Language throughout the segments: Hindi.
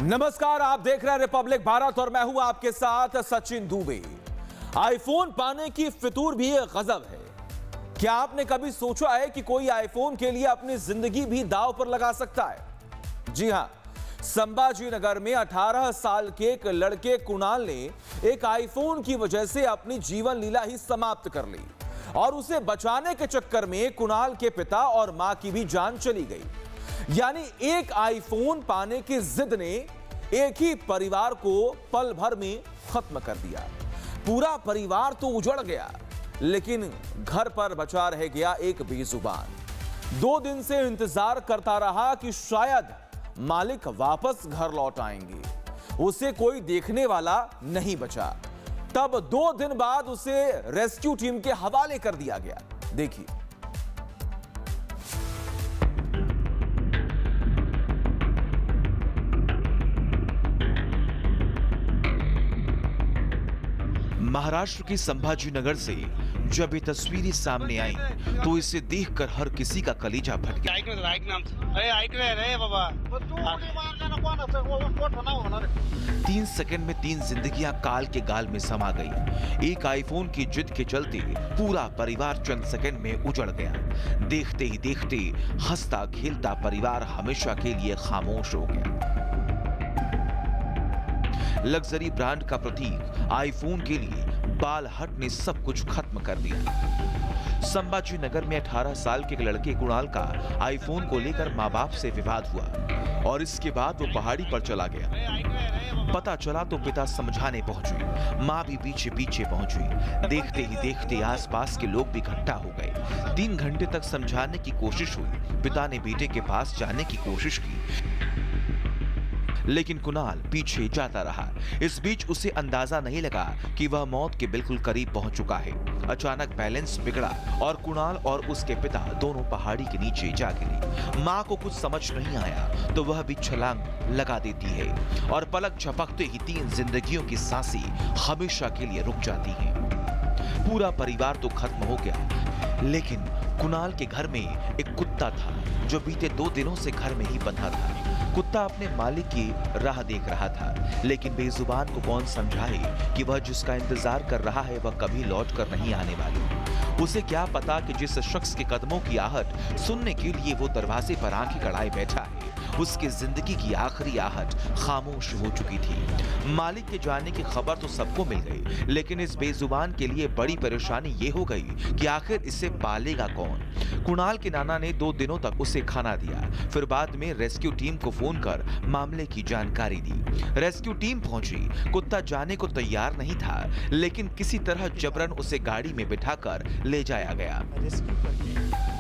नमस्कार, आप देख रहे हैं रिपब्लिक भारत और मैं हूं आपके साथ सचिन दुबे। आईफोन पाने की फितूर भी एक गजब है। क्या आपने कभी सोचा है कि कोई आईफोन के लिए अपनी जिंदगी भी दांव पर लगा सकता है? जी हां, संभाजी नगर में 18 साल के एक लड़के कुणाल ने एक आईफोन की वजह से अपनी जीवन लीला ही समाप्त कर ली और उसे बचाने के चक्कर में कुणाल के पिता और मां की भी जान चली गई। यानी एक आईफोन पाने की जिद ने एक ही परिवार को पल भर में खत्म कर दिया। पूरा परिवार तो उजड़ गया, लेकिन घर पर बचा रह गया एक बेजुबान। 2 दिन से इंतजार करता रहा कि शायद मालिक वापस घर लौट आएंगे। उसे कोई देखने वाला नहीं बचा। तब 2 दिन बाद उसे रेस्क्यू टीम के हवाले कर दिया गया। देखिए। महाराष्ट्र के संभाजी नगर से जब ये तस्वीरें सामने आई तो इसे देखकर हर किसी का कलेजा फट गया। 3 सेकंड में 3 जिंदगियां काल के गाल में समा गई। एक आईफोन की जिद के चलते पूरा परिवार चंद सेकंड में उजड़ गया। देखते ही देखते हंसता खेलता परिवार हमेशा के लिए खामोश हो गया। लग्जरी ब्रांड का प्रतीक आईफोन के लिए बाल हट ने सब कुछ खत्म कर दिया। संभाजी नगर में 18 साल के एक लड़के कुणाल का आईफोन को लेकर मां बाप से विवाद हुआ और इसके बाद वो पहाड़ी पर चला गया। पता चला तो पिता समझाने पहुंचे, मां भी पीछे पीछे पहुंची। देखते ही देखते आसपास के लोग भी इकट्ठा हो गए। 3 घंटे तक समझाने की कोशिश हुई। पिता ने बेटे के पास जाने की कोशिश की, लेकिन कुणाल पीछे जाता रहा। इस बीच उसे अंदाजा नहीं लगा कि वह मौत के बिल्कुल करीब पहुंच चुका है। अचानक बैलेंस बिगड़ा और कुणाल और उसके पिता दोनों पहाड़ी के नीचे जा गिरे। मां को कुछ समझ नहीं आया तो वह भी छलांग लगा देती है और पलक झपकते ही 3 जिंदगियों की सांसें हमेशा के लिए रुक जाती हैं। पूरा परिवार तो खत्म हो गया, लेकिन कुणाल के घर में एक कुत्ता था जो बीते 2 दिनों से घर में ही बंधा था। कुत्ता अपने मालिक की राह देख रहा था, लेकिन बेजुबान को कौन समझाए कि वह जिसका इंतजार कर रहा है वह कभी लौट कर नहीं आने वाली। उसे क्या पता कि जिस शख्स के कदमों की आहट सुनने के लिए वो दरवाजे पर आंखें गड़ाए बैठा है, उसकी जिंदगी की आखिरी आहट खामोश हो चुकी थी। मालिक के जाने की खबर तो सबको मिल गई, लेकिन इस बेजुबान के लिए बड़ी परेशानी ये हो गई कि आखिर इसे पालेगा कौन। कुणाल के नाना ने 2 दिनों तक उसे खाना दिया, फिर बाद में रेस्क्यू टीम को फोन कर मामले की जानकारी दी। रेस्क्यू टीम पहुंची। कुत्ता जाने को तैयार नहीं था, लेकिन किसी तरह जबरन उसे गाड़ी में बिठाकर ले जाया गया। रेस्क्यू करके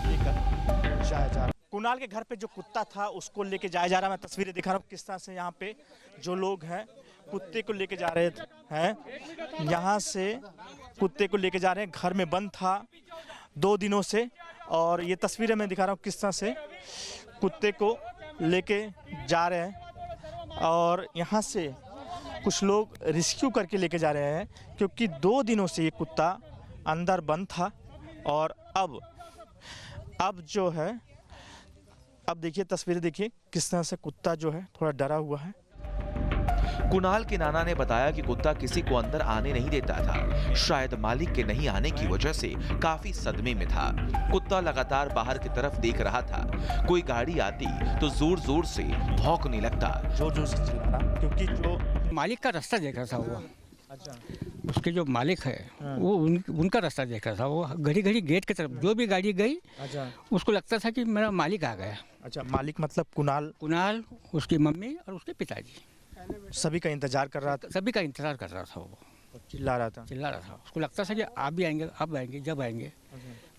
लेकर जाया जा रहा। कुणाल के घर पे जो कुत्ता था उसको लेके जाया जा रहा। मैं तस्वीरें दिखा रहा हूँ किस तरह से यहाँ पे जो लोग हैं कुत्ते को लेके जा रहे हैं। यहाँ से कुत्ते को लेके जा रहे हैं। घर में बंद था 2 दिनों से और ये तस्वीरें मैं दिखा रहा हूँ किस तरह से कुत्ते को लेके जा रहे हैं और यहाँ से कुछ लोग रेस्क्यू करके लेके जा रहे हैं, क्योंकि 2 दिनों से ये कुत्ता अंदर बंद था और अब जो है, अब देखिए तस्वीरें देखिए किस तरह से कुत्ता जो है थोड़ा डरा हुआ है। कुणाल के नाना ने बताया कि कुत्ता किसी को अंदर आने नहीं देता था। शायद मालिक के नहीं आने की वजह से काफी सदमे में था। कुत्ता लगातार बाहर की तरफ देख रहा था। कोई गाड़ी आती तो जोर जोर से भौंकने लगता, जोर जोर से चिल्ला रहा, क्योंकि जो मालिक का रास्ता देख रहा था वो। अच्छा, उसके जो मालिक है वो उनका रास्ता देख रहा था। वो घड़ी घड़ी गेट की तरफ जो भी गाड़ी गई, अच्छा, उसको लगता था कि मेरा मालिक आ गया। अच्छा, मालिक मतलब कुणाल, उसकी मम्मी और उसके पिताजी सभी का इंतजार कर रहा था। सभी का इंतजार कर रहा था। वो चिल्ला रहा था। उसको लगता था कि आप भी आएंगे, अब आएंगे, जब आएंगे।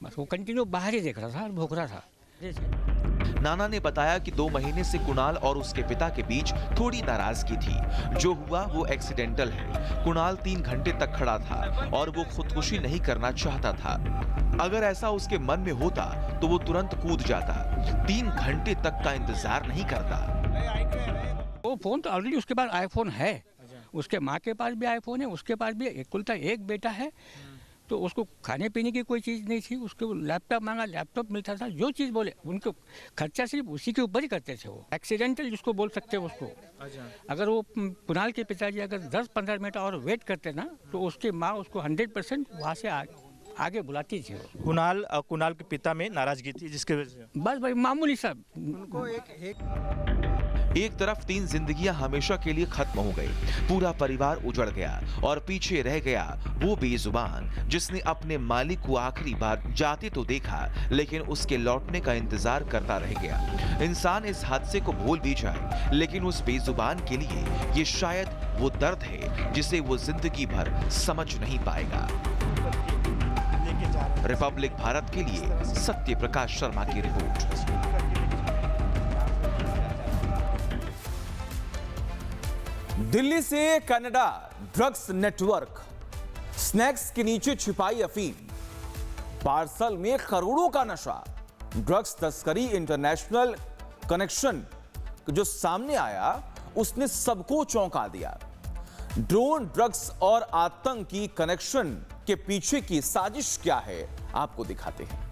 बस वो कंटिन्यू बाहर ही देख रहा था और भौंक रहा था। नाना ने बताया कि 2 महीने से कुणाल और उसके पिता के बीच थोड़ी नाराजगी थी। जो हुआ वो एक्सीडेंटल है। कुणाल 3 घंटे तक खड़ा था और वो खुदकुशी नहीं करना चाहता था। अगर ऐसा उसके मन में होता तो वो तुरंत कूद जाता। 3 घंटे तक का इंतजार नहीं करता। वो फोन तो ऑलरेडी उसके पास आईफोन है। उसके माँ के पास भी आईफोन है, उसके पास भी कुल एक बेटा है। तो उसको खाने पीने की कोई चीज़ नहीं थी, उसको लैपटॉप मांगा, लैपटॉप मिलता था, जो चीज़ बोले उनको खर्चा सिर्फ उसी के ऊपर ही करते थे। वो एक्सीडेंटल जिसको बोल सकते हैं उसको। अगर वो कुणाल के पिताजी अगर 10-15 मिनट और वेट करते ना तो उसकी माँ उसको 100% वहाँ से आगे बुलाती थी। कुणाल के पिता में नाराजगी थी जिसके वजह से बस भाई मामूली सा उनको एक तरफ 3 जिंदगियां हमेशा के लिए खत्म हो गई, पूरा परिवार उजड़ गया और पीछे रह गया वो बेजुबान जिसने अपने मालिक को आखिरी बार जाते तो देखा लेकिन उसके लौटने का इंतजार करता रह गया। इंसान इस हादसे को भूल भी जाए लेकिन उस बेजुबान के लिए ये शायद वो दर्द है जिसे वो जिंदगी भर समझ नहीं पाएगा। लेके जा रहे हैं। रिपब्लिक भारत के लिए सत्य प्रकाश शर्मा की रिपोर्ट। दिल्ली से कनाडा ड्रग्स नेटवर्क, स्नैक्स के नीचे छिपाई अफीम, पार्सल में करोड़ों का नशा, ड्रग्स तस्करी, इंटरनेशनल कनेक्शन जो सामने आया उसने सबको चौंका दिया। ड्रोन, ड्रग्स और आतंक की कनेक्शन के पीछे की साजिश क्या है आपको दिखाते हैं।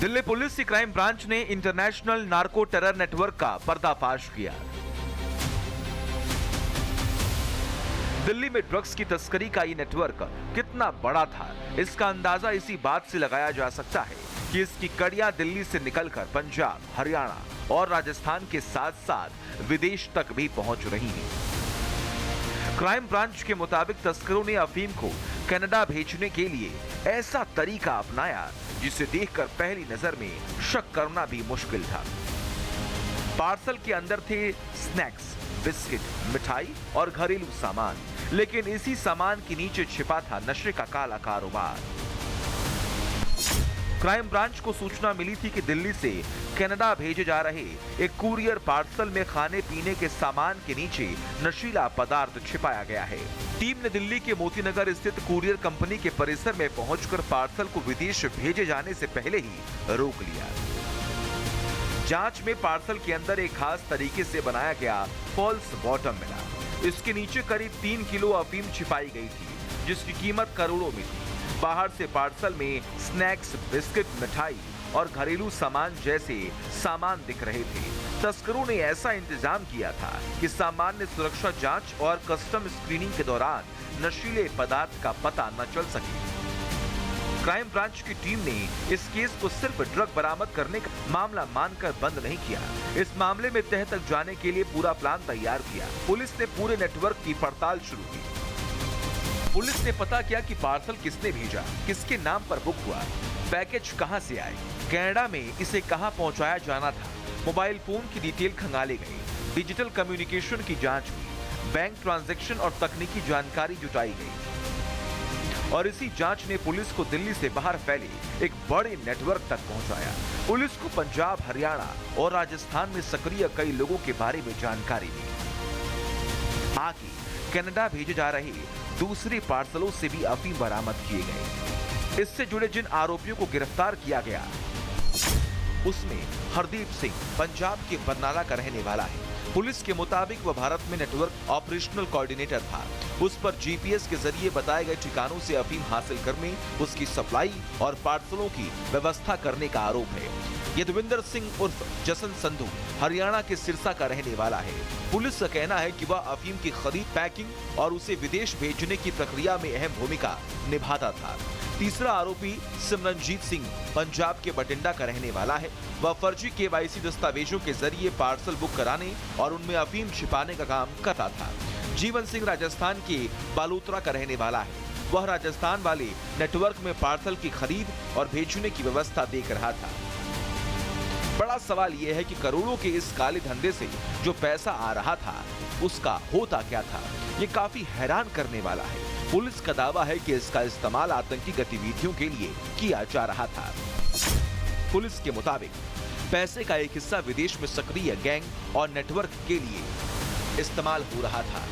दिल्ली पुलिस की क्राइम ब्रांच ने इंटरनेशनल नार्को टेरर नेटवर्क का पर्दाफाश किया। दिल्ली में ड्रग्स की तस्करी का ये नेटवर्क कितना बड़ा था इसका अंदाजा इसी बात से लगाया जा सकता है कि इसकी कड़ियां दिल्ली से निकलकर पंजाब, हरियाणा और राजस्थान के साथ साथ विदेश तक भी पहुंच रही हैं। क्राइम ब्रांच के मुताबिक तस्करों ने अफीम को कनाडा भेजने के लिए ऐसा तरीका अपनाया जिसे देखकर पहली नजर में शक करना भी मुश्किल था। पार्सल के अंदर थे स्नैक्स, बिस्किट, मिठाई और घरेलू सामान, लेकिन इसी सामान के नीचे छिपा था नशे का काला कारोबार। क्राइम ब्रांच को सूचना मिली थी कि दिल्ली से कनाडा भेजे जा रहे एक कुरियर पार्सल में खाने पीने के सामान के नीचे नशीला पदार्थ छिपाया गया है। टीम ने दिल्ली के मोतीनगर स्थित कुरियर कंपनी के परिसर में पहुंचकर पार्सल को विदेश भेजे जाने से पहले ही रोक लिया। जांच में पार्सल के अंदर एक खास तरीके से बनाया गया फॉल्स बॉटम मिला। इसके नीचे करीब 3 किलो अफीम छिपाई गई थी जिसकी कीमत करोड़ों में थी। बाहर से पार्सल में स्नैक्स, बिस्किट, मिठाई और घरेलू सामान जैसे सामान दिख रहे थे। तस्करों ने ऐसा इंतजाम किया था कि सामान्य सुरक्षा जांच और कस्टम स्क्रीनिंग के दौरान नशीले पदार्थ का पता न चल सके। क्राइम ब्रांच की टीम ने इस केस को सिर्फ ड्रग बरामद करने का मामला मानकर बंद नहीं किया। इस मामले में तह तक जाने के लिए पूरा प्लान तैयार किया। पुलिस ने पूरे नेटवर्क की पड़ताल शुरू की। पुलिस ने पता किया कि पार्सल किसने भेजा, किसके नाम पर बुक हुआ, पैकेज कहां से आए, कनाडा में इसे कहां पहुंचाया जाना था। मोबाइल फोन की डिटेल खंगाली गई, डिजिटल कम्युनिकेशन की जांच हुई, बैंक ट्रांजैक्शन और तकनीकी जानकारी जुटाई गई और इसी जांच ने पुलिस को दिल्ली से बाहर फैले एक बड़े नेटवर्क तक पहुंचाया। पुलिस को पंजाब, हरियाणा और राजस्थान में सक्रिय कई लोगों के बारे में जानकारी मिली। आगे कनाडा भेजे जा रहे दूसरे पार्सलों से भी अफीम बरामद किए गए। इससे जुड़े जिन आरोपियों को गिरफ्तार किया गया उसमें हरदीप सिंह पंजाब के बरनाला का रहने वाला है। पुलिस के मुताबिक वह भारत में नेटवर्क ऑपरेशनल कोऑर्डिनेटर था। उस पर जीपीएस के जरिए बताए गए ठिकानों से अफीम हासिल करने, उसकी सप्लाई और पार्सलों की व्यवस्था करने का आरोप है। यदविंदर सिंह उर्फ जसन संधू हरियाणा के सिरसा का रहने वाला है। पुलिस का कहना है कि वह अफीम की खरीद, पैकिंग और उसे विदेश भेजने की प्रक्रिया में अहम भूमिका निभाता था। तीसरा आरोपी सिमरनजीत सिंह पंजाब के बठिंडा का रहने वाला है। वह फर्जी केवाईसी दस्तावेजों के जरिए पार्सल बुक कराने और उनमें अफीम छिपाने का काम करता था। जीवन सिंह राजस्थान के बालोतरा का रहने वाला है। वह राजस्थान वाले नेटवर्क में पार्सल की खरीद और भेजने की व्यवस्था देख रहा था। बड़ा सवाल यह है कि करोड़ों के इस काले धंधे से जो पैसा आ रहा था उसका होता क्या था। ये काफी हैरान करने वाला है। पुलिस का दावा है कि इसका इस्तेमाल आतंकी गतिविधियों के लिए किया जा रहा था। पुलिस के मुताबिक पैसे का एक हिस्सा विदेश में सक्रिय गैंग और नेटवर्क के लिए इस्तेमाल हो रहा था।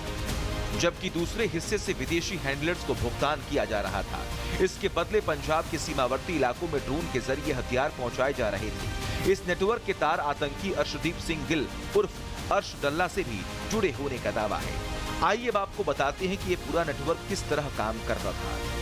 जबकि दूसरे हिस्से से विदेशी हैंडलर्स को भुगतान किया जा रहा था। इसके बदले पंजाब के सीमावर्ती इलाकों में ड्रोन के जरिए हथियार पहुंचाए जा रहे थे। इस नेटवर्क के तार आतंकी अर्शदीप सिंह गिल उर्फ अर्श डल्ला से भी जुड़े होने का दावा है। आइए अब आपको बताते हैं कि ये पूरा नेटवर्क किस तरह काम कर रहा था।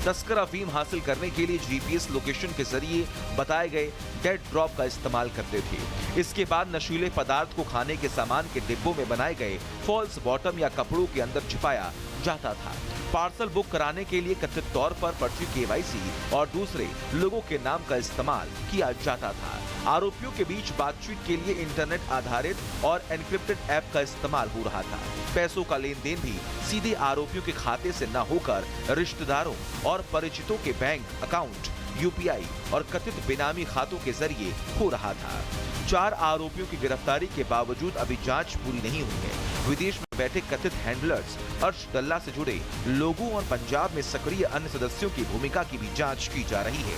तस्कर अफीम हासिल करने के लिए जीपीएस लोकेशन के जरिए बताए गए डेड ड्रॉप का इस्तेमाल करते थे। इसके बाद नशीले पदार्थ को खाने के सामान के डिब्बों में बनाए गए फॉल्स बॉटम या कपड़ों के अंदर छिपाया जाता था। पार्सल बुक कराने के लिए कथित तौर पर पर्ची केवाईसी और दूसरे लोगों के नाम का इस्तेमाल किया जाता था। आरोपियों के बीच बातचीत के लिए इंटरनेट आधारित और एन्क्रिप्टेड ऐप का इस्तेमाल हो रहा था। पैसों का लेन देन भी सीधे आरोपियों के खाते से न होकर रिश्तेदारों और परिचितों के बैंक अकाउंट, यूपीआई और कथित बेनामी खातों के जरिए हो रहा था। 4 आरोपियों की गिरफ्तारी के बावजूद अभी जांच पूरी नहीं हुई है। विदेश में बैठे कथित हैंडलर्स अर्श डल्ला से जुड़े लोगों और पंजाब में सक्रिय अन्य सदस्यों की भूमिका की भी जांच की जा रही है।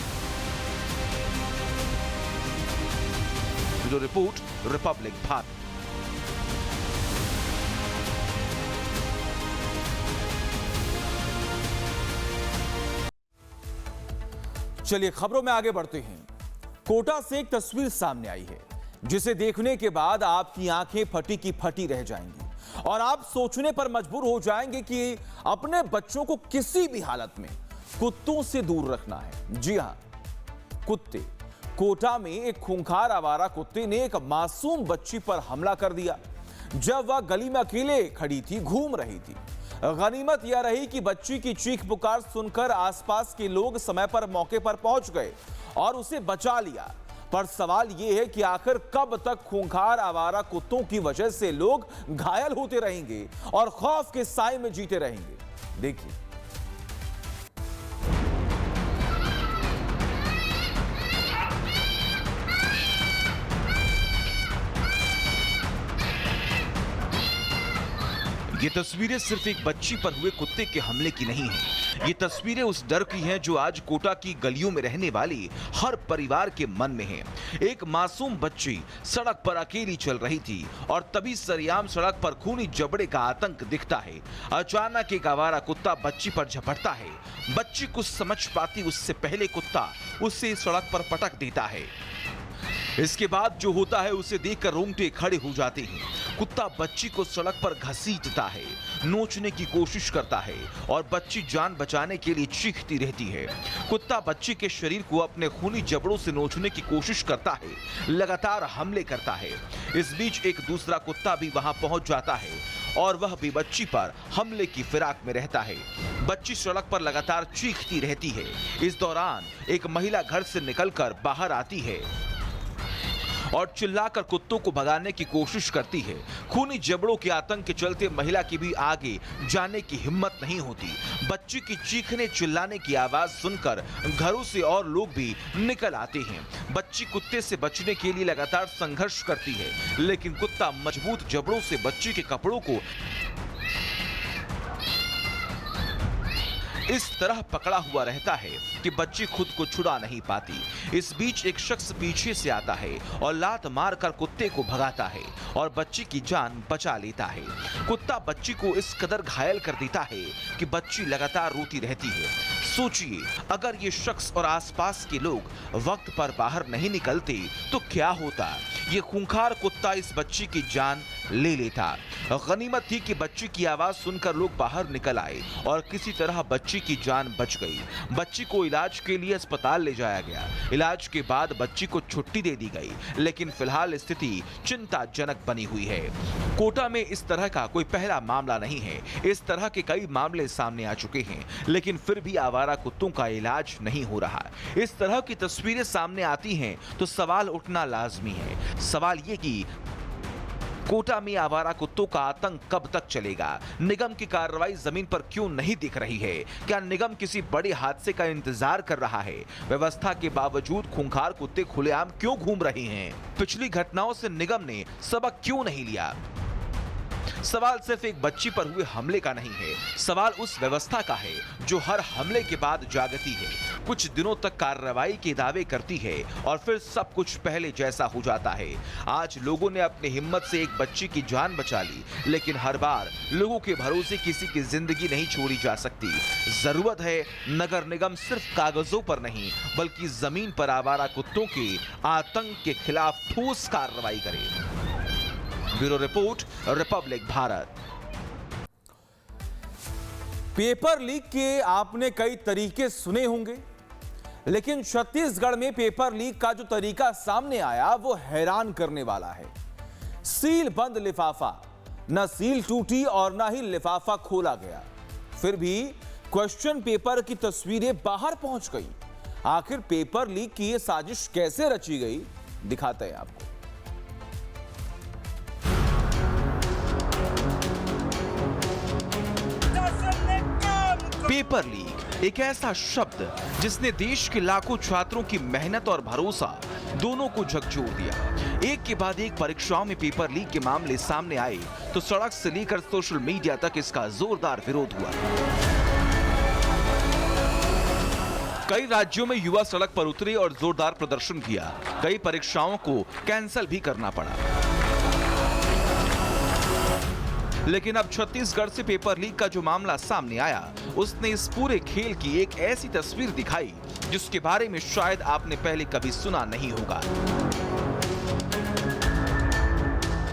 Bureau report, Republic Bharat. चलिए खबरों में आगे बढ़ते हैं। कोटा से एक तस्वीर सामने आई है जिसे देखने के बाद आपकी आंखें फटी की फटी रह जाएंगी और आप सोचने पर मजबूर हो जाएंगे कि अपने बच्चों को किसी भी हालत में कुत्तों से दूर रखना है। जी हां, कुत्ते। कोटा में एक खूंखार आवारा कुत्ते ने एक मासूम बच्ची पर हमला कर दिया जब वह गली में अकेले खड़ी थी, घूम रही थी। गनीमत यह रही कि बच्ची की चीख पुकार सुनकर आसपास के लोग समय पर मौके पर पहुंच गए और उसे बचा लिया। पर सवाल यह है कि आखिर कब तक खूंखार आवारा कुत्तों की वजह से लोग घायल होते रहेंगे और खौफ के साए में जीते रहेंगे। देखिए। ये तस्वीरें सिर्फ एक बच्ची पर हुए कुत्ते के हमले की नहीं है। ये तस्वीरें उस डर की हैं जो आज कोटा की गलियों में रहने वाली हर परिवार के मन में है। एक मासूम बच्ची सड़क पर अकेली चल रही थी और तभी सरेआम सड़क पर खूनी जबड़े का आतंक दिखता है। अचानक एक आवारा कुत्ता बच्ची पर झपटता है। बच्ची कुछ समझ पाती उससे पहले कुत्ता उसे सड़क पर पटक देता है। इसके बाद जो होता है उसे देखकर रोंगटे खड़े हो जाते हैं। कुत्ता बच्ची को सड़क पर घसीटता है, नोचने की कोशिश करता है और बच्ची जान बचाने के लिए चीखती रहती है। कुत्ता बच्ची के शरीर को अपने खूनी जबड़ों से नोचने की कोशिश करता है, लगातार हमले करता है। इस बीच एक दूसरा कुत्ता भी वहां पहुंच जाता है और वह भी बच्ची पर हमले की फिराक में रहता है। बच्ची सड़क पर लगातार चीखती रहती है। इस दौरान एक महिला घर से निकलकर बाहर आती है और चिल्लाकर कुत्तों को भगाने की कोशिश करती है। खूनी जबड़ों के आतंक के चलते महिला की भी आगे जाने की हिम्मत नहीं होती। बच्ची की चीखने चिल्लाने की आवाज सुनकर घरों से और लोग भी निकल आते हैं। बच्ची कुत्ते से बचने के लिए लगातार संघर्ष करती है, लेकिन कुत्ता मजबूत जबड़ों से बच्ची के कपड़ों को इस तरह पकड़ा हुआ रहता है कि बच्ची खुद को छुड़ा नहीं पाती। इस बीच एक शख्स पीछे से आता है और लात मारकर कुत्ते को भगाता है और बच्ची की जान बचा लेता है। कुत्ता बच्ची को इस कदर घायल कर देता है कि बच्ची लगातार रोती रहती है। सोचिए, अगर ये शख्स और आसपास के लोग वक्त पर बाहर नहीं निकलते तो क्या होता। ये खूंखार कुत्ता इस बच्ची की जान ले लेता। गनीमत थी कि बच्ची की आवाज सुनकर लोग बाहर निकल आए और किसी तरह बच्ची की जान बच गई। बच्ची को इलाज के लिए अस्पताल ले जाया गया। इलाज के बाद बच्ची को छुट्टी दे दी गई, लेकिन फिलहाल स्थिति चिंताजनक बनी हुई है। कोटा में इस तरह का कोई पहला मामला नहीं है। इस तरह के कई मामले सामने आ चुके हैं, लेकिन फिर भी आवारा कुत्तों का इलाज नहीं हो रहा। इस तरह की तस्वीरें सामने आती हैं तो सवाल उठना लाजमी है। सवाल ये कि कोटा में आवारा कुत्तों का आतंक कब तक चलेगा? निगम की कार्रवाई जमीन पर क्यों नहीं दिख रही है? क्या निगम किसी बड़े हादसे का इंतजार कर रहा है? व्यवस्था के बावजूद खूंखार कुत्ते खुलेआम क्यों घूम रहे हैं? पिछली घटनाओं से निगम ने सबक क्यों नहीं लिया? सवाल सिर्फ एक बच्ची पर हुए हमले का नहीं है, सवाल उस व्यवस्था का है जो हर हमले के बाद जागती है, कुछ दिनों तक कार्रवाई के दावे करती है और फिर सब कुछ पहले जैसा हो जाता है। आज लोगों ने अपनी हिम्मत से एक बच्ची की जान बचा ली, लेकिन हर बार लोगों के भरोसे किसी की जिंदगी नहीं छोड़ी जा सकती। जरूरत है नगर निगम सिर्फ कागजों पर नहीं बल्कि जमीन पर आवारा कुत्तों के आतंक के खिलाफ ठोस कार्रवाई करे। Bureau report, Republic Bharat. Paper leak के आपने कई तरीके सुने होंगे, लेकिन छत्तीसगढ़ में पेपर लीक का जो तरीका सामने आया वो हैरान करने वाला है। सील बंद लिफाफा, न सील टूटी और न ही लिफाफा खोला गया, फिर भी क्वेश्चन पेपर की तस्वीरें बाहर पहुंच गई। आखिर पेपर लीक की यह साजिश कैसे रची गई, दिखाते हैं आपको। पेपर लीक एक ऐसा शब्द जिसने देश के लाखों छात्रों की मेहनत और भरोसा दोनों को झकझोर दिया। एक के बाद एक परीक्षाओं में पेपर लीक के मामले सामने आए तो सड़क से लेकर सोशल मीडिया तक इसका जोरदार विरोध हुआ। कई राज्यों में युवा सड़क पर उतरे और जोरदार प्रदर्शन किया। कई परीक्षाओं को कैंसिल भी करना पड़ा। लेकिन अब छत्तीसगढ़ से पेपर लीक का जो मामला सामने आया, उसने इस पूरे खेल की एक ऐसी तस्वीर दिखाई जिसके बारे में शायद आपने पहले कभी सुना नहीं होगा।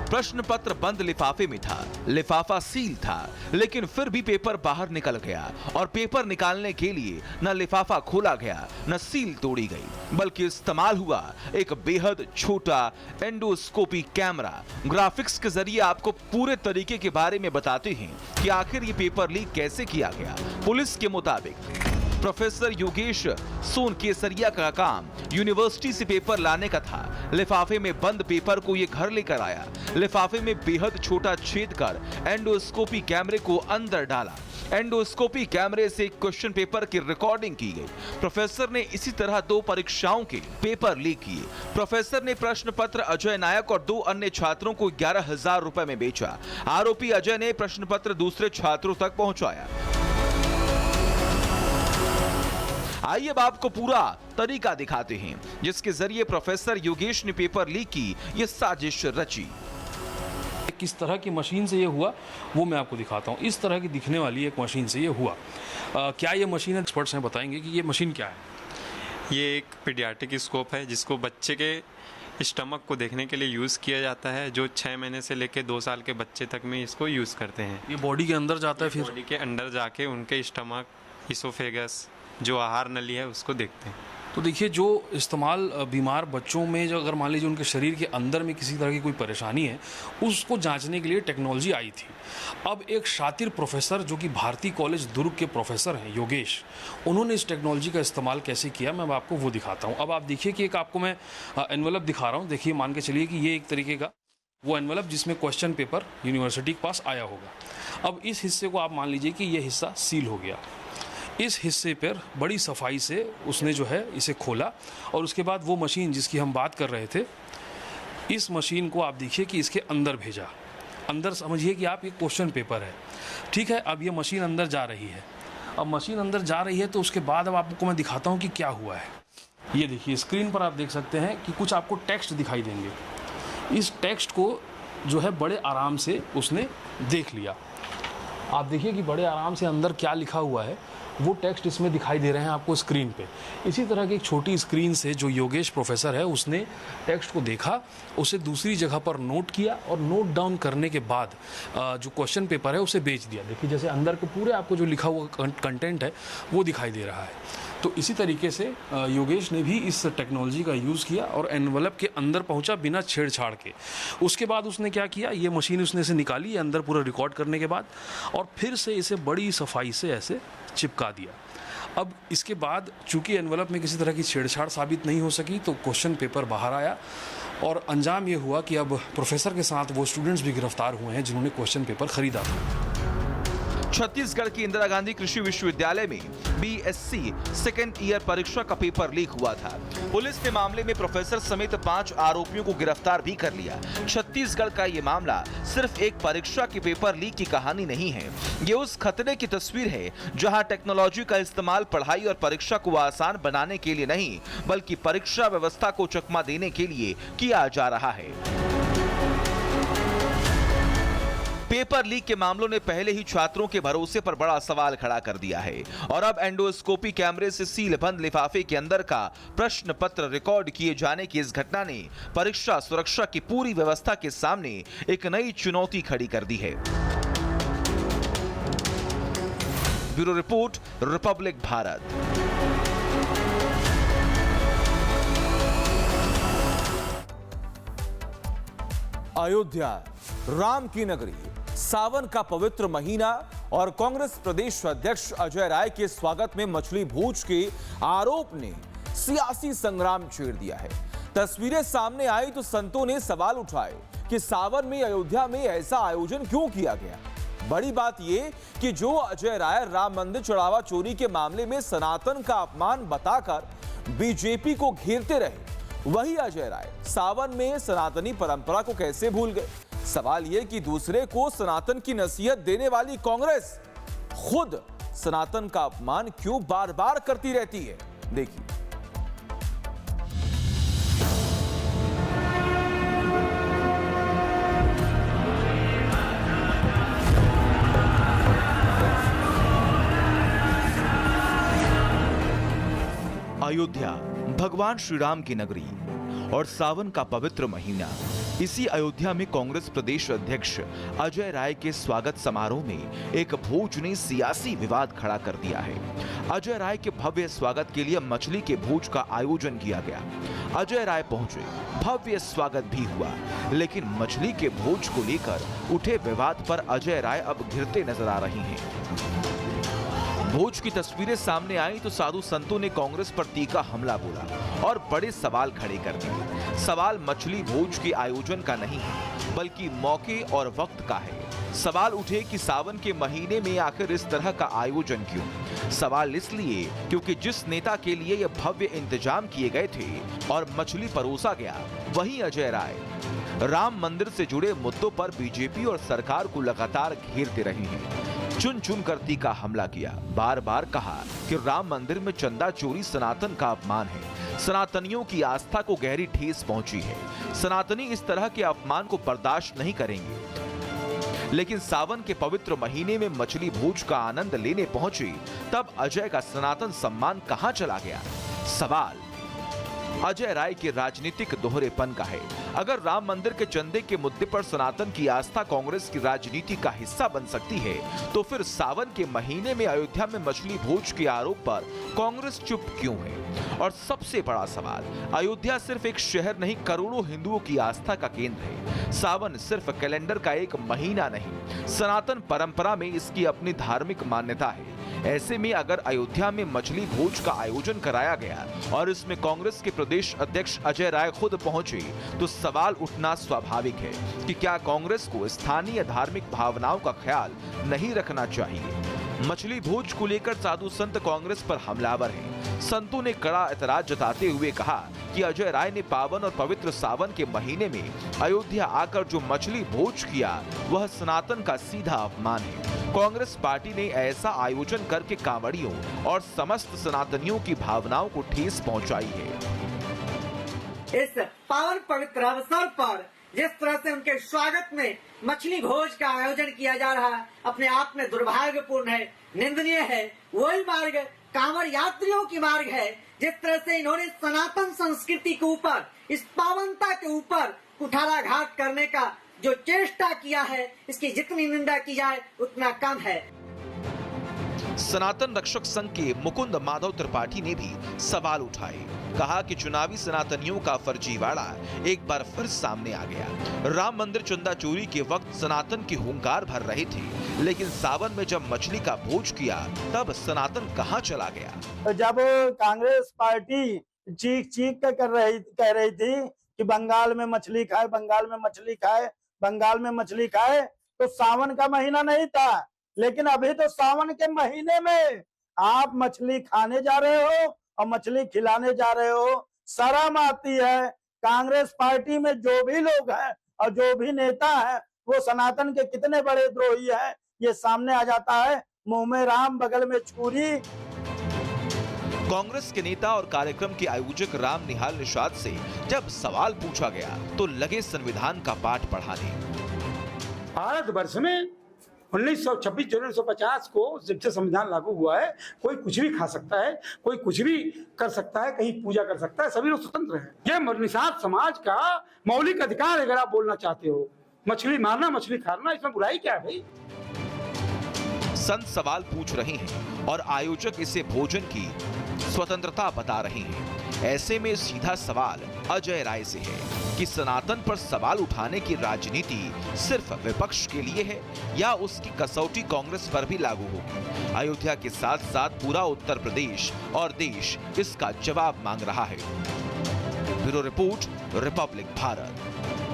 प्रश्न पत्र बंद लिफाफे में था, लिफाफा सील था, लेकिन फिर भी पेपर बाहर निकल गया और पेपर निकालने के लिए न लिफाफा खोला गया न सील तोड़ी गई, बल्कि इस्तेमाल हुआ एक बेहद छोटा एंडोस्कोपी कैमरा। ग्राफिक्स के जरिए आपको पूरे तरीके के बारे में बताते हैं कि आखिर ये पेपर लीक कैसे किया गया। पुलिस के मुताबिक प्रोफेसर योगेश सोनकेसरिया का काम यूनिवर्सिटी से पेपर लाने का था। लिफाफे में बंद पेपर को ये घर लेकर आया। लिफाफे में बेहद छोटा छेद कर एंडोस्कोपी कैमरे को अंदर डाला। एंडोस्कोपी कैमरे से क्वेश्चन पेपर की रिकॉर्डिंग की गई। प्रोफेसर ने इसी तरह 2 परीक्षाओं के पेपर लीक किए। प्रोफेसर ने प्रश्न पत्र अजय नायक और 2 अन्य छात्रों को 11,000 रुपए में बेचा। आरोपी अजय ने प्रश्न पत्र दूसरे छात्रों तक पहुंचाया। आइए अब आपको पूरा तरीका दिखाते हैं जिसके जरिए प्रोफेसर योगेश ने पेपर लीक की ये साजिश रची। किस तरह की मशीन से ये हुआ वो मैं आपको दिखाता हूँ। इस तरह की दिखने वाली एक मशीन से ये हुआ। क्या ये मशीन, एक्सपर्ट्स हैं बताएंगे कि ये मशीन क्या है। ये एक पीडियाट्रिक स्कोप है जिसको बच्चे के स्टमक को देखने के लिए यूज़ किया जाता है, जो 6 महीने से लेकर 2 साल के बच्चे तक में इसको यूज़ करते हैं। ये बॉडी के अंदर जाता है, फिर बॉडी के अंदर जाके उनके स्टमक, इसोफेगस, जो आहार नली है उसको देखते हैं। तो देखिए, जो इस्तेमाल बीमार बच्चों में जो अगर मान लीजिए उनके शरीर के अंदर में किसी तरह की कोई परेशानी है, उसको जांचने के लिए टेक्नोलॉजी आई थी। अब एक शातिर प्रोफेसर जो कि भारती कॉलेज दुर्ग के प्रोफेसर हैं योगेश, उन्होंने इस टेक्नोलॉजी का इस्तेमाल कैसे किया मैं आपको वो दिखाता हूँ। अब आप देखिए कि एक आपको मैं एनवेलप दिखा रहा हूँ। देखिए, मान के चलिए कि ये एक तरीके का वो एनवेलप जिसमें क्वेश्चन पेपर यूनिवर्सिटी के पास आया होगा। अब इस हिस्से को आप मान लीजिए कि ये हिस्सा सील हो गया। इस हिस्से पर बड़ी सफाई से उसने जो है इसे खोला और उसके बाद वो मशीन जिसकी हम बात कर रहे थे, इस मशीन को आप देखिए कि इसके अंदर भेजा। अंदर समझिए कि आप ये क्वेश्चन पेपर है, ठीक है। अब ये मशीन अंदर जा रही है। अब मशीन अंदर जा रही है तो उसके बाद अब आपको मैं दिखाता हूँ कि क्या हुआ है। ये देखिए, स्क्रीन पर आप देख सकते हैं कि कुछ आपको टेक्स्ट दिखाई देंगे। इस टेक्स्ट को जो है बड़े आराम से उसने देख लिया। आप देखिए कि बड़े आराम से अंदर क्या लिखा हुआ है वो टेक्स्ट इसमें दिखाई दे रहे हैं आपको स्क्रीन पे। इसी तरह की एक छोटी स्क्रीन से जो योगेश प्रोफेसर है उसने टेक्स्ट को देखा, उसे दूसरी जगह पर नोट किया और नोट डाउन करने के बाद जो क्वेश्चन पेपर है उसे बेच दिया। देखिए, जैसे अंदर के पूरे आपको जो लिखा हुआ कंटेंट है वो दिखाई दे रहा है। तो इसी तरीके से योगेश ने भी इस टेक्नोलॉजी का यूज़ किया और एनवलप के अंदर पहुंचा बिना छेड़छाड़ के। उसके बाद उसने क्या किया, ये मशीन उसने से निकाली अंदर पूरा रिकॉर्ड करने के बाद और फिर से इसे बड़ी सफाई से ऐसे चिपका दिया। अब इसके बाद चूंकि एनवलप में किसी तरह की छेड़छाड़ साबित नहीं हो सकी तो क्वेश्चन पेपर बाहर आया और अंजाम ये हुआ कि अब प्रोफेसर के साथ वो स्टूडेंट्स भी गिरफ्तार हुए हैं जिन्होंने क्वेश्चन पेपर खरीदा था। छत्तीसगढ़ की इंदिरा गांधी कृषि विश्वविद्यालय में बीएससी सेकेंड ईयर परीक्षा का पेपर लीक हुआ था। पुलिस ने मामले में प्रोफेसर समेत 5 आरोपियों को गिरफ्तार भी कर लिया। छत्तीसगढ़ का ये मामला सिर्फ एक परीक्षा के पेपर लीक की कहानी नहीं है, ये उस खतरे की तस्वीर है जहां टेक्नोलॉजी का इस्तेमाल पढ़ाई और परीक्षा को आसान बनाने के लिए नहीं, बल्कि परीक्षा व्यवस्था को चकमा देने के लिए किया जा रहा है। पेपर लीक के मामलों ने पहले ही छात्रों के भरोसे पर बड़ा सवाल खड़ा कर दिया है और अब एंडोस्कोपी कैमरे से सील बंद लिफाफे के अंदर का प्रश्न पत्र रिकॉर्ड किए जाने की इस घटना ने परीक्षा सुरक्षा की पूरी व्यवस्था के सामने एक नई चुनौती खड़ी कर दी है। Bureau report, Republic Bharat. Ayodhya, Ram की नगरी, सावन का पवित्र महीना और कांग्रेस प्रदेश अध्यक्ष अजय राय के स्वागत में मछली भोज के आरोप ने सियासी संग्राम छेड़ दिया है। तस्वीरें सामने आई तो संतों ने सवाल उठाए कि सावन में अयोध्या में ऐसा आयोजन क्यों किया गया। बड़ी बात यह कि जो अजय राय राम मंदिर चढ़ावा चोरी के मामले में सनातन का अपमान बताकर बीजेपी को घेरते रहे, वही अजय राय सावन में सनातनी परंपरा को कैसे भूल गए। सवाल यह कि दूसरे को सनातन की नसीहत देने वाली कांग्रेस खुद सनातन का अपमान क्यों बार बार करती रहती है। देखिए। अयोध्या, भगवान श्री राम की नगरी और सावन का पवित्र महीना। इसी अयोध्या में कांग्रेस प्रदेश अध्यक्ष अजय राय के स्वागत समारोह में एक भोज ने सियासी विवाद खड़ा कर दिया है। अजय राय के भव्य स्वागत के लिए मछली के भोज का आयोजन किया गया। अजय राय पहुंचे, भव्य स्वागत भी हुआ, लेकिन मछली के भोज को लेकर उठे विवाद पर अजय राय अब घिरते नजर आ रही हैं। भोज की तस्वीरें सामने आई तो साधु संतों ने कांग्रेस पर तीखा हमला बोला और बड़े सवाल खड़े कर दिए। सवाल मछली भोज के आयोजन का नहीं है, बल्कि मौके और वक्त का है। सवाल उठे कि सावन के महीने में आखिर इस तरह का आयोजन क्यों। सवाल इसलिए क्योंकि जिस नेता के लिए यह भव्य इंतजाम किए गए थे और मछली परोसा गया, वही अजय राय राम मंदिर से जुड़े मुद्दों पर बीजेपी और सरकार को लगातार घेरते रहे हैं। चुन चुन कर तीखा हमला किया, बार बार कहा कि राम मंदिर में चंदा चोरी सनातन का अपमान है। सनातनियों की आस्था को गहरी ठेस पहुंची है। सनातनी इस तरह के अपमान को बर्दाश्त नहीं करेंगे। लेकिन सावन के पवित्र महीने में मछली भोज का आनंद लेने पहुंचे, तब अजय का सनातन सम्मान कहां चला गया। सवाल अजय राय के राजनीतिक दोहरेपन का है। अगर राम मंदिर के चंदे के मुद्दे पर सनातन की आस्था कांग्रेस की राजनीति का हिस्सा बन सकती है, तो फिर सावन के महीने में अयोध्या में मछली भोज के आरोप पर कांग्रेस चुप क्यों है। और सबसे बड़ा सवाल, अयोध्या सिर्फ एक शहर नहीं, करोड़ों हिंदुओं की आस्था का केंद्र है। सावन सिर्फ कैलेंडर का एक महीना नहीं, सनातन परंपरा में इसकी अपनी धार्मिक मान्यता है। ऐसे में अगर अयोध्या में मछली भोज का आयोजन कराया गया और इसमें कांग्रेस के प्रदेश अध्यक्ष अजय राय खुद पहुंचे, तो सवाल उठना स्वाभाविक है कि क्या कांग्रेस को स्थानीय धार्मिक भावनाओं का ख्याल नहीं रखना चाहिए। मछली भोज को लेकर साधु संत कांग्रेस पर हमलावर हैं। संतों ने कड़ा एतराज जताते हुए कहा कि अजय राय ने पावन और पवित्र सावन के महीने में अयोध्या आकर जो मछली भोज किया, वह सनातन का सीधा अपमान है। कांग्रेस पार्टी ने ऐसा आयोजन करके कांवड़ियों और समस्त सनातनियों की भावनाओं को ठेस पहुंचाई है। इस पावन पवित्र अवसर पर जिस तरह से उनके स्वागत में मछली भोज का आयोजन किया जा रहा है, अपने आप में दुर्भाग्यपूर्ण है, निंदनीय है। वही मार्ग कांवड़ यात्रियों की मार्ग है। जिस तरह से इन्होंने सनातन संस्कृति के ऊपर, इस पावनता के ऊपर कुठाराघात करने का जो चेष्टा किया है, इसकी जितनी निंदा की जाए उतना कम है। सनातन रक्षक संघ के मुकुंद माधव त्रिपाठी ने भी सवाल उठाए। कहा कि चुनावी सनातनियों का फर्जीवाड़ा एक बार फिर सामने आ गया। राम मंदिर चंदा चोरी के वक्त सनातन की हुंकार भर रहे थे, लेकिन सावन में जब मछली का भोज किया, तब सनातन कहां चला गया। जब कांग्रेस पार्टी चीख चीख कर कह रही थी कि बंगाल में मछली खाए, बंगाल में मछली खाए, बंगाल में मछली खाए, तो सावन का महीना नहीं था, लेकिन अभी तो सावन के महीने में आप मछली खाने जा रहे हो और मछली खिलाने जा रहे हो। शर्म आती है। कांग्रेस पार्टी में जो भी लोग हैं और जो भी नेता है वो सनातन के कितने बड़े द्रोही हैं, ये सामने आ जाता है। मुंह में राम बगल में छुरी। कांग्रेस के नेता और कार्यक्रम के आयोजक राम निहाल निषाद से जब सवाल पूछा गया तो लगे संविधान का पाठ पढ़ाने। भारतवर्ष में 1926 जनवरी 1950 को जब से संविधान लागू हुआ है, कोई कुछ भी खा सकता है, कोई कुछ भी कर सकता है, कहीं पूजा कर सकता है, सभी लोग स्वतंत्र हैं। यह निषाद समाज का मौलिक अधिकार है। अगर आप बोलना चाहते हो, मछली मारना, मछली खाना, इसमें बुराई क्या है भाई? संत सवाल पूछ रहे हैं और आयोजक इसे भोजन की स्वतंत्रता बता रहे हैं। ऐसे में सीधा सवाल अजय राय से है कि सनातन पर सवाल उठाने की राजनीति सिर्फ विपक्ष के लिए है या उसकी कसौटी कांग्रेस पर भी लागू होगी। अयोध्या के साथ साथ पूरा उत्तर प्रदेश और देश इसका जवाब मांग रहा है। Bureau report, Republic Bharat.